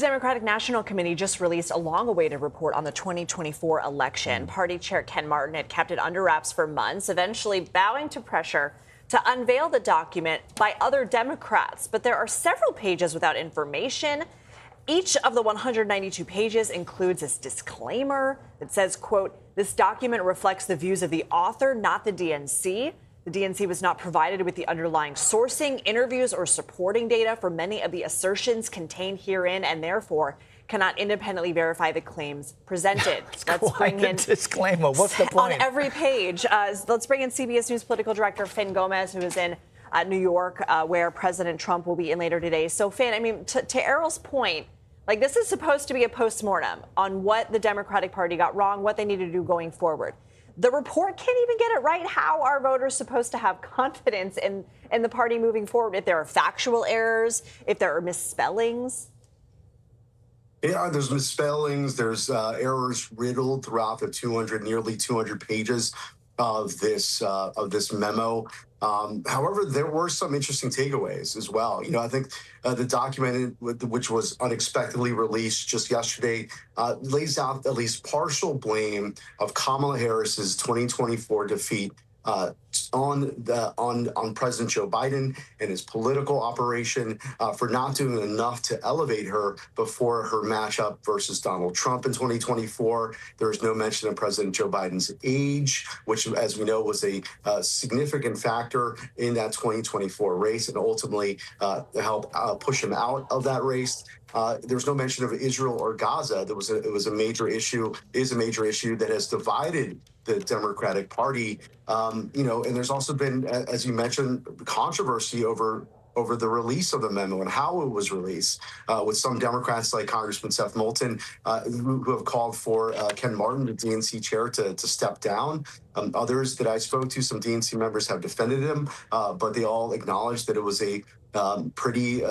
Democratic National Committee just released a long-awaited report on the 2024 election. Party Chair Ken Martin had kept it under wraps for months, eventually bowing to pressure to unveil the document by other Democrats. But there are several pages without information. Each of the 192 pages includes this disclaimer that says, quote, "This document reflects the views of the author, not the DNC. The DNC was not provided with the underlying sourcing, interviews, or supporting data for many of the assertions contained herein, and therefore cannot independently verify the claims presented." Let's bring in disclaimer. What's the point? On every page. Let's bring in CBS News political director Fin Gómez, who is in New York, where President Trump will be in later today. So, Fin, I mean, to Errol's point, like, this is supposed to be a postmortem on what the Democratic Party got wrong, what they need to do going forward. The report can't even get it right. How are voters supposed to have confidence in the party moving forward if there are factual errors, if there are misspellings? Yeah, there's misspellings. There's errors riddled throughout the nearly 200 pages of this memo. However, there were some interesting takeaways as well. You know, I think the document, which was unexpectedly released just yesterday, lays out at least partial blame of Kamala Harris's 2024 defeat on President Joe Biden and his political operation for not doing enough to elevate her before her matchup versus Donald Trump in 2024. There was no mention of President Joe Biden's age, which, as we know, was a significant factor in that 2024 race and ultimately helped push him out of that race. There was no mention of Israel or Gaza. It was a major issue that has divided the Democratic Party. You know, and there's also been, as you mentioned, controversy over the release of the memo and how it was released, with some Democrats like Congressman Seth Moulton, who have called for Ken Martin, the DNC chair, to step down. Others that I spoke to, some DNC members have defended him, but they all acknowledged that it was a pretty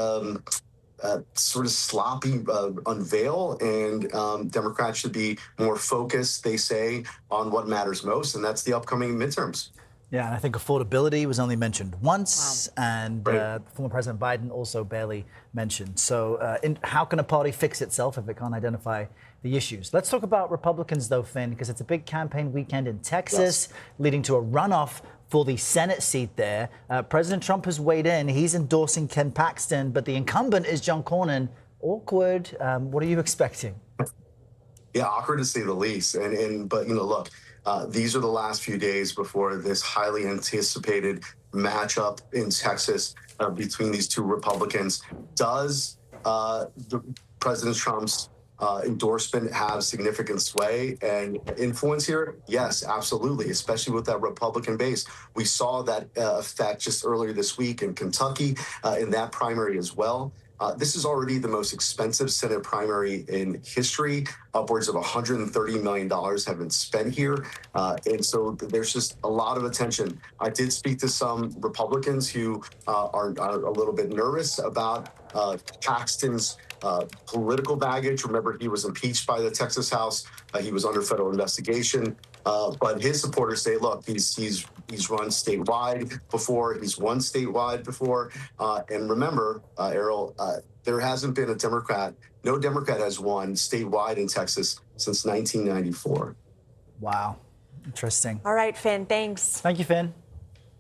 sort of sloppy unveil, and Democrats should be more focused, they say, on what matters most, and that's the upcoming midterms. Yeah, and I think affordability was only mentioned once, and former President Biden also barely mentioned. So how can a party fix itself if it can't identify the issues? Let's talk about Republicans, though, Fin, because it's a big campaign weekend in Texas, leading to a runoff for the Senate seat there. President Trump has weighed in. He's endorsing Ken Paxton, but the incumbent is John Cornyn. Awkward. What are you expecting? Yeah, awkward to say the least. But, you know, look, these are the last few days before this highly anticipated matchup in Texas between these two Republicans. Does President Trump's endorsement have significant sway and influence here? Yes, absolutely, especially with that Republican base. We saw that effect just earlier this week in Kentucky in that primary as well. This is already the most expensive Senate primary in history. Upwards of $130 million have been spent here. And so there's just a lot of attention. I did speak to some Republicans who are a little bit nervous about Paxton's political baggage. Remember, he was impeached by the Texas House. He was under federal investigation. But his supporters say, look, he's run statewide before. He's won statewide before. And remember, Errol, there hasn't been no Democrat has won statewide in Texas since 1994. Wow. Interesting. All right, Fin, thanks. Thank you, Fin.